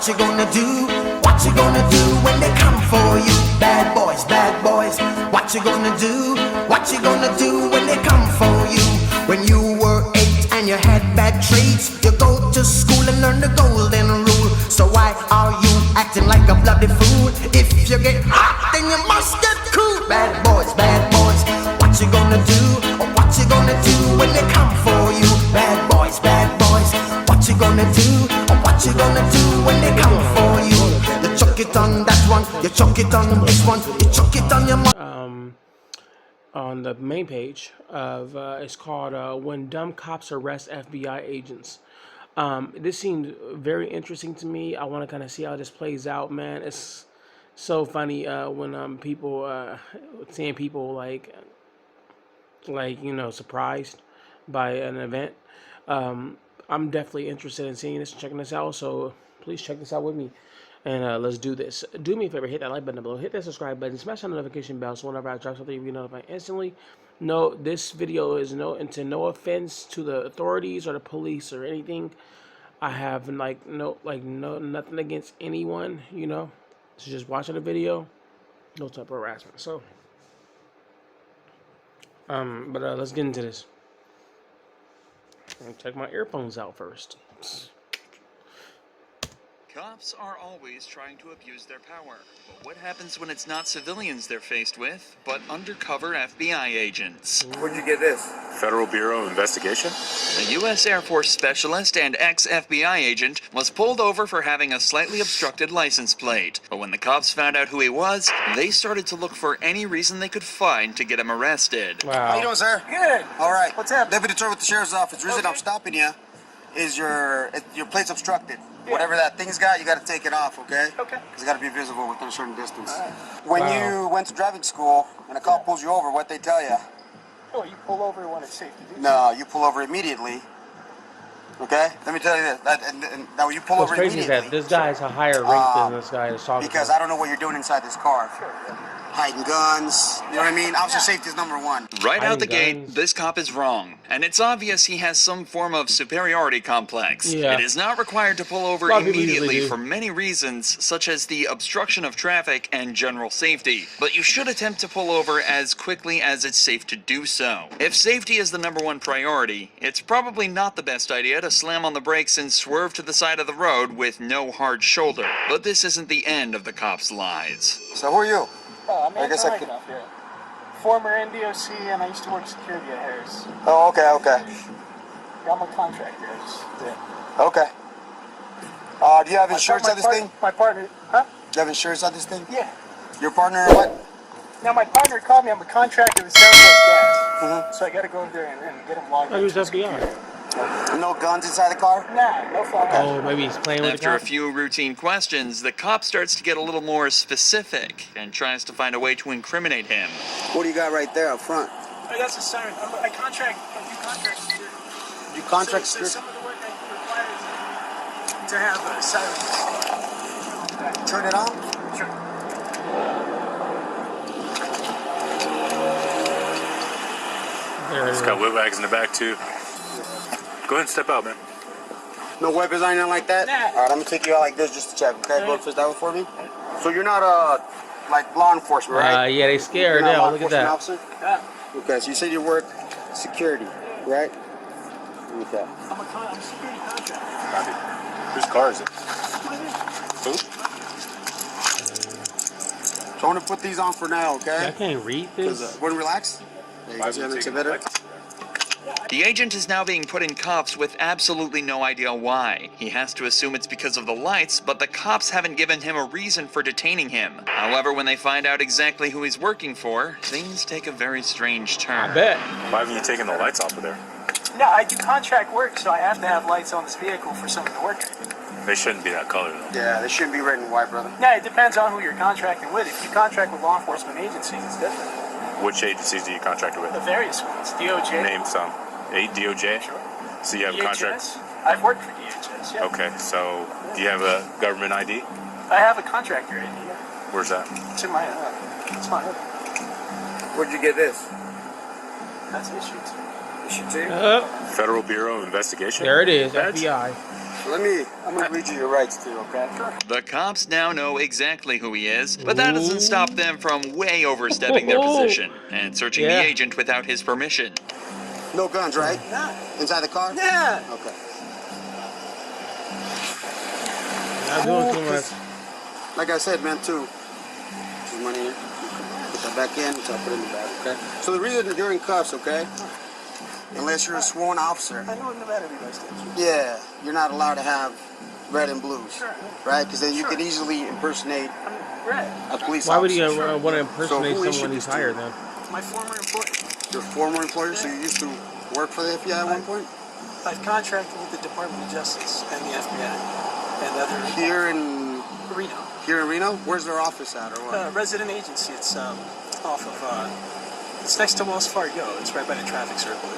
What you gonna do? What you gonna do when they come for you? Bad boys, what you gonna do? What you gonna do when they come for you? When you were 8 and you had bad traits, you go to school and learn the golden rule. So why are you acting like a bloody fool? If you get hot, then you must get cool. Bad boys, what you gonna do? Or what you gonna do when they come for you? Bad boys, what you gonna do? Or what you gonna do when they come for you? You chuck it on that one, you chuck it on this one, you chuck it on your on the main page of it's called When Dumb Cops Arrest FBI Agents. This seemed very interesting to me. I want to kind of see how this plays out, man. It's so funny when people seeing people like you know, surprised by an event. I'm definitely interested in seeing this and checking this out, so please check this out with me. And let's do this. Do me a favor, hit that like button below, hit that subscribe button, smash that notification bell so whenever I drop something, you'll be notified instantly. No, this video is no offense to the authorities or the police or anything. I have nothing against anyone, you know. It's just watching a video, no type of harassment. So, let's get into this. I'll check my earphones out first. Cops are always trying to abuse their power. But what happens when it's not civilians they're faced with, but undercover FBI agents? Where'd you get this? Federal Bureau of Investigation? A U.S. Air Force specialist and ex-FBI agent was pulled over for having a slightly obstructed license plate. But when the cops found out who he was, they started to look for any reason they could find to get him arrested. Wow. How you doing, sir? Good. All right. What's up? Deputy Detroit with the Sheriff's Office. The reason I'm stopping you is your plate's obstructed. Yeah. Whatever that thing's got, you got to take it off, okay? Okay. It's got to be visible within a certain distance. Right. When you went to driving school and a cop pulls you over, what they tell you? Oh, you pull over when it's safe to do. No, you pull over immediately. Okay? Let me tell you this. Now, you pull over immediately. What's crazy is that this guy has a higher rate than this guy is talking because I don't know what you're doing inside this car. Sure, yeah. Hiding guns, you know what I mean? Officer safety is number one. Right out the gate, this cop is wrong, and it's obvious he has some form of superiority complex. Yeah. It is not required to pull over immediately for many reasons, such as the obstruction of traffic and general safety, but you should attempt to pull over as quickly as it's safe to do so. If safety is the number one priority, it's probably not the best idea to slam on the brakes and swerve to the side of the road with no hard shoulder. But this isn't the end of the cop's lies. So who are you? Oh, I'm Anton enough here. Former NDOC, and I used to work security at Harris. Oh, okay. Yeah, I'm a contractor. Okay. Do you have insurance on this thing? My partner, huh? Do you have insurance on this thing? Yeah. Your partner or what? Now, my partner called me. I'm a contractor with Southwest Gas. So I got to go over there and get him logged in. I use FBI. No guns inside the car? Nah, no fun. Oh, maybe he's playing with the After cop? a few routine questions, the cop starts to get a little more specific and tries to find a way to incriminate him. What do you got right there up front? That's a siren. I do contract security. You contract so security? some of the work I require to have a siren. Turn it on? Sure. There it It's is. got whip wags in the back too. Go ahead and step out, man. No weapons or anything like that? Nah. All right, I'm gonna take you out like this just to check. Okay, go first that one for me. So you're not like law enforcement, right? Yeah, they scared. You're not a Yeah, law look at that. enforcement officer? Yeah. Okay, so you said you work security, right? Okay. I'm a security contractor. Copy. Whose car is it? Who? So I'm gonna put these on for now, okay? I can't read this. Want to relax? There you go, that makes it better. The agent is now being put in cuffs with absolutely no idea why. He has to assume it's because of the lights, but the cops haven't given him a reason for detaining him. However, when they find out exactly who he's working for, things take a very strange turn. I bet. Why haven't you taken the lights off of there? No, I do contract work, so I have to have lights on this vehicle for some of the work I do. They shouldn't be that color though. Yeah, they shouldn't be red and white, brother. No, it depends on who you're contracting with. If you contract with law enforcement agencies, it's different. Which agencies do you contract with? The various ones. DOJ. Name some. 8 DOJ? Sure. So you have a contract? DHS. I've worked for DHS, yeah. Okay, so do you have a government ID? I have a contractor ID, yeah. Where's that? It's in my hood. Where'd you get this? That's issued. Issue 2? Federal Bureau of Investigation? There it is, Badge? FBI. I'm gonna read you your rights too, okay? Sure. The cops now know exactly who he is, but that doesn't stop them from way overstepping their position and searching the agent without his permission. No guns, right? Nah. Inside the car? Yeah. Okay. Not doing too much. Like I said, man, too. There's money here. Put that back in, so I'll put it in the bag, okay? So the reason you're in cuffs, okay? Unless you're a sworn officer. I know Nevada does that. Yeah, you're not allowed to have red and blues. Sure. Right? Because then you could easily impersonate Red. a police Why would he officer. want to impersonate who issued someone this he's to you? hired then? My former employer. Your former employer, so you used to work for the FBI at one point? I've contracted with the Department of Justice and the FBI and other Here in Reno. Here in Reno? Where's their office at, or what? Resident agency. It's off of. It's next to Wells Fargo. It's right by the traffic circle.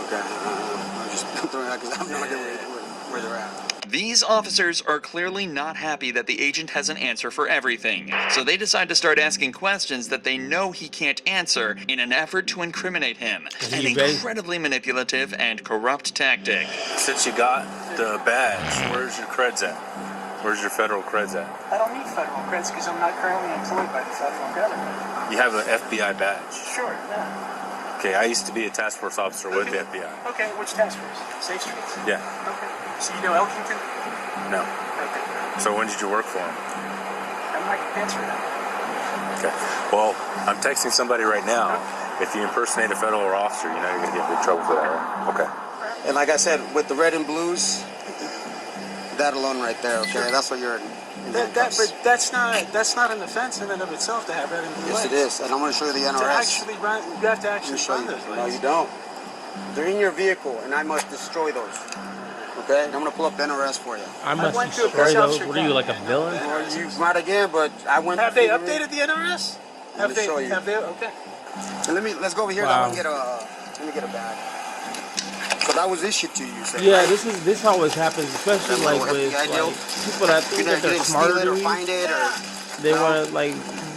Okay. I'm just throwing it out because I have no idea where they're at. These officers are clearly not happy that the agent has an answer for everything, so they decide to start asking questions that they know he can't answer in an effort to incriminate him. An incredibly manipulative and corrupt tactic. Since you got the badge, where's your creds at? Where's your federal creds at? I don't need federal credits because I'm not currently employed by the federal government. You have an FBI badge. Sure, yeah. Okay, I used to be a task force officer with the FBI. Okay, which task force? Safe Streets? Yeah. Okay. So you know Elkington? No. Okay. So when did you work for him? I'm not going to answer that. Okay. Well, I'm texting somebody right now. If you impersonate a federal officer, you know you're going to get in big trouble for that, right? Okay. And like I said, with the red and blues, that alone right there, okay? Sure. That's what you're in. But that's not an offense in and of itself to have red and blue Yes, lights. it is. And I'm going to show you the NRS. To actually run, you have to actually run those No, lights. you don't. They're in your vehicle, and I must destroy those. Okay? And I'm going to pull up the NRS for you. I must went to a destroy police those. officer What are you, like a villain? Well, you might again, but I went. Have they updated the NRS? Let me show you. Have they? Okay. And let's go over here. Wow. Let me get a bag. So that was issued to you, sir. Yeah, this always happens, especially like with people that think that they're smarter than you. Find it, or They want to like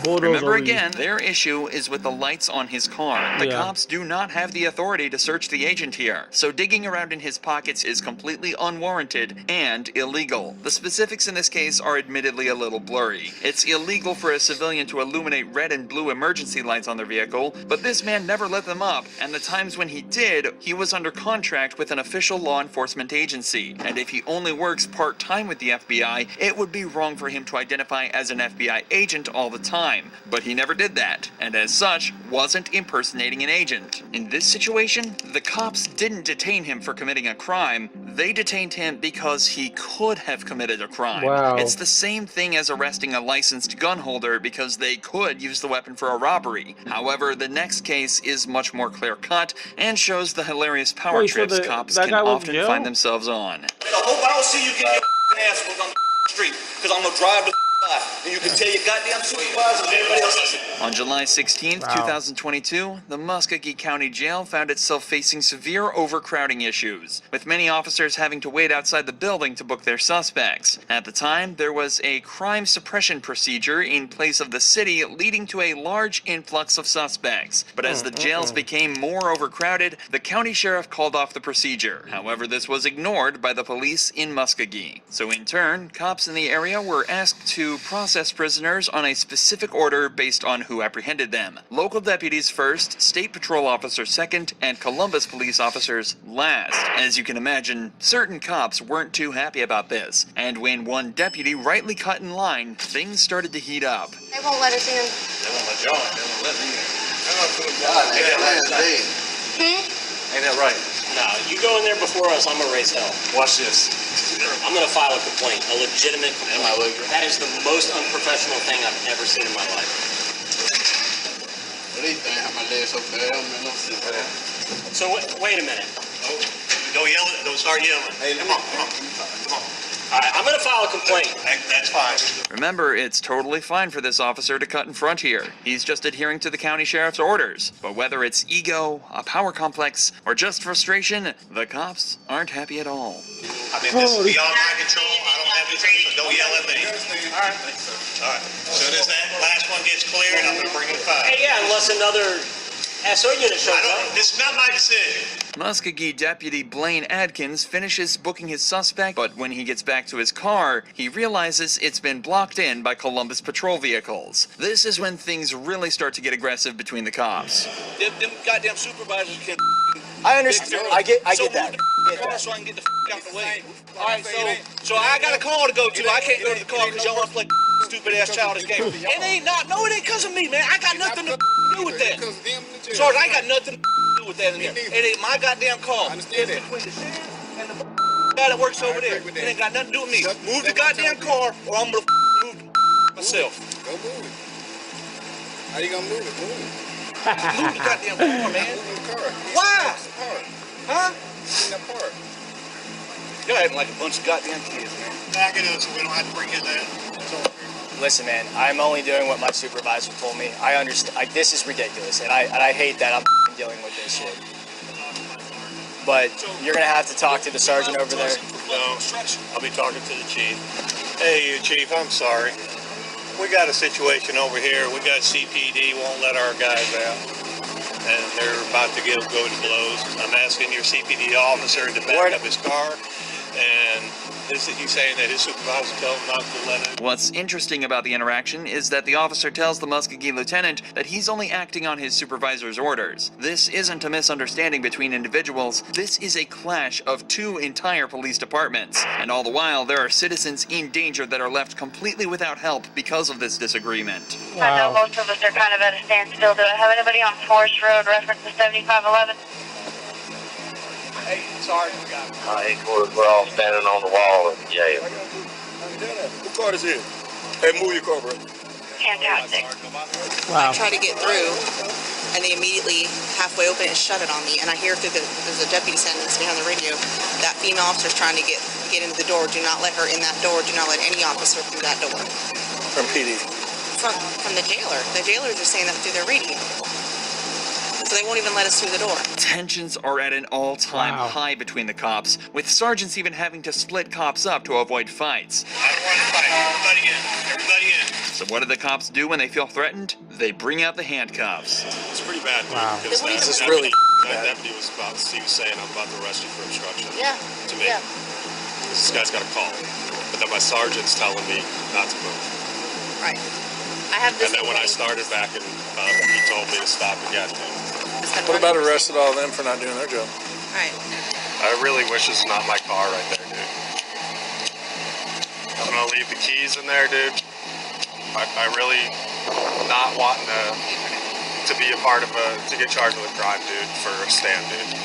bulldoze Remember over you. again, their issue is with the lights on his car. The cops do not have the authority to search the agent here, so digging around in his pockets is completely unwarranted and illegal. The specifics in this case are admittedly a little blurry. It's illegal for a civilian to illuminate red and blue emergency lights on their vehicle, but this man never lit them up, and the times when he did, he was under contract with an official law enforcement agency. And if he only works part-time with the FBI, it would be wrong for him to identify as an FBI agent all the time. But he never did that, and as such, wasn't impersonating an agent. In this situation, the cops didn't detain him for committing a crime, they detained him because he could have committed a crime. Wow. It's the same thing as arresting a licensed gun holder because they could use the weapon for a robbery. However, the next case is much more clear-cut and shows the hilarious power trips cops can often find themselves on. I hope I don't see you getting your ass whooped on the street, because I'm gonna drive the and you can tell your goddamn supervisor and everybody else. On July 16th, 2022, the Muskogee County Jail found itself facing severe overcrowding issues, with many officers having to wait outside the building to book their suspects. At the time, there was a crime suppression procedure in place of the city, leading to a large influx of suspects. But as the jails became more overcrowded, the county sheriff called off the procedure. However, this was ignored by the police in Muskogee. So in turn, cops in the area were asked to process prisoners on a specific order based on who apprehended them. Local deputies first, state patrol officers second, and Columbus police officers last. As you can imagine, certain cops weren't too happy about this, and when one deputy rightly cut in line, things started to heat up. They won't let us in. They want my job. They won't let me in. Ain't that right? No, you go in there before us, I'm gonna raise hell. Watch this. I'm gonna file a complaint, a legitimate complaint. That is the most unprofessional thing I've ever seen in my life. So wait a minute. Don't yell it. Don't start yelling. Hey, come on. All right, I'm gonna file a complaint. That's fine. Remember, it's totally fine for this officer to cut in front here. He's just adhering to the county sheriff's orders. But whether it's ego, a power complex, or just frustration, the cops aren't happy at all. I mean, this is beyond my control. I don't have anything, so don't yell at me. All right. All right. As soon as that last one gets cleared, I'm going to bring in 5. Hey, yeah, unless another SO unit shows up. It's not my decision. Muskogee Deputy Blaine Adkins finishes booking his suspect, but when he gets back to his car, he realizes it's been blocked in by Columbus patrol vehicles. This is when things really start to get aggressive between the cops. Them goddamn supervisors can. I understand. I get that. So I can get the out the way. All right, so I got a call to go to. I can't go to the car because y'all want to play stupid ass childish game. It ain't because of me, man. I got nothing to do with that. Sarge, I got nothing to do with that in there. It ain't my goddamn call. It's between the sheriff and the guy that works over there. It ain't got nothing to do with me. Move the goddamn car, or I'm gonna move myself. Go move it. How you gonna move it? Move it. Move the goddamn car, man. Move the car. Why? Huh? Huh? In that part. You're acting like a bunch of goddamn kids, man. Back it up so we don't have to bring it in. Listen, man, I'm only doing what my supervisor told me. I understand. This is ridiculous, and I hate that I'm dealing with this shit. But you're gonna have to talk to the sergeant over there. No, I'll be talking to the chief. Hey, Chief, I'm sorry. We got a situation over here. We got CPD won't let our guys out, and they're about to go to blows. I'm asking your CPD officer to back up his car, and he's saying that his supervisor told him not to let it. What's interesting about the interaction is that the officer tells the Muskogee lieutenant that he's only acting on his supervisor's orders. This isn't a misunderstanding between individuals, this is a clash of two entire police departments. And all the while, there are citizens in danger that are left completely without help because of this disagreement. I know most of us are kind of at a standstill. Do I have anybody on Forest Road reference to 7511? Hey, Sergeant, We're all standing on the wall of the jail. What car is it? Hey, move your car, bro. Fantastic. Wow. I try to get through, and they immediately halfway open it and shut it on me. And I hear through there's a deputy saying this to me on the radio, that female officer's trying to get into the door. Do not let her in that door. Do not let any officer through that door. From PD. From the jailer. The jailers are saying that through their radio. So they won't even let us through the door. Tensions are at an all-time high between the cops, with sergeants even having to split cops up to avoid fights. I don't want to fight. Everybody in. Everybody in. So what do the cops do when they feel threatened? They bring out the handcuffs. It's pretty bad. Wow. Because This that is really that deputy was saying I'm about to arrest you for obstruction. Yeah. To me. Yeah. This guy's got a call. But then my sergeant's telling me not to move. Right. I have this. And then when I started back and he told me to stop again. What about arrested all of them for not doing their job? Right. I really wish it's not my car right there, dude. I'm gonna leave the keys in there, dude. I really not wanting to be a part of to get charged with a crime, dude, for a stand, dude.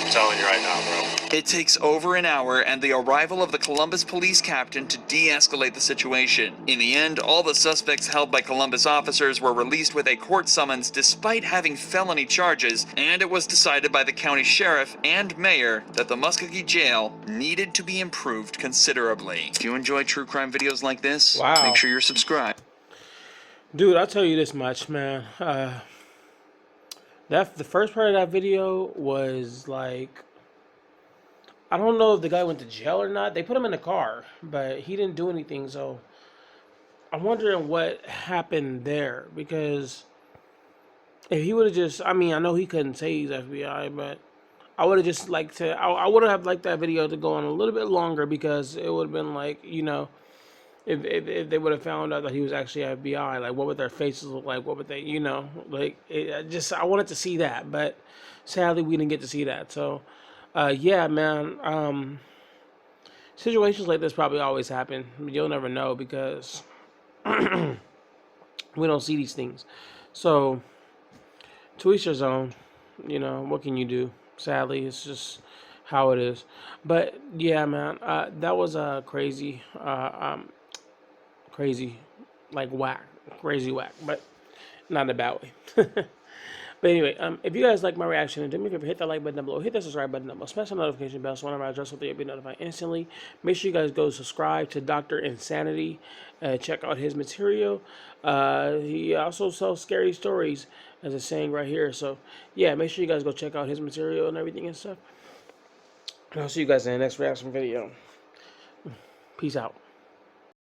I'm telling you right now, bro. It takes over an hour and the arrival of the Columbus police captain to de-escalate the situation. In the end, all the suspects held by Columbus officers were released with a court summons despite having felony charges, and it was decided by the county sheriff and mayor that the Muskogee jail needed to be improved considerably. If you enjoy true crime videos like this, make sure you're subscribed. Dude, I'll tell you this much, man. The first part of that video was like, I don't know if the guy went to jail or not. They put him in the car, but he didn't do anything. So I'm wondering what happened there, because if he would have just, I mean, I know he couldn't say he's FBI, but I would have just liked to, I would have liked that video to go on a little bit longer, because it would have been like, you know, if they would have found out that he was actually FBI, like, what would their faces look like? What would they, you know, like, I wanted to see that, but sadly we didn't get to see that. So, yeah, man, situations like this probably always happen. You'll never know, because we don't see these things. So, to each his own, you know, what can you do? Sadly, it's just how it is. But, yeah, man, that was crazy. Crazy, like whack, crazy whack, but not in a bad way. But anyway, if you guys like my reaction, do me a favor, hit that like button down below, hit that subscribe button down below, smash the notification bell so whenever I address something, you'll be notified instantly. Make sure you guys go subscribe to Dr. Insanity, check out his material. He also sells scary stories, as it's saying right here. So yeah, make sure you guys go check out his material and everything and stuff. And I'll see you guys in the next reaction video. Peace out.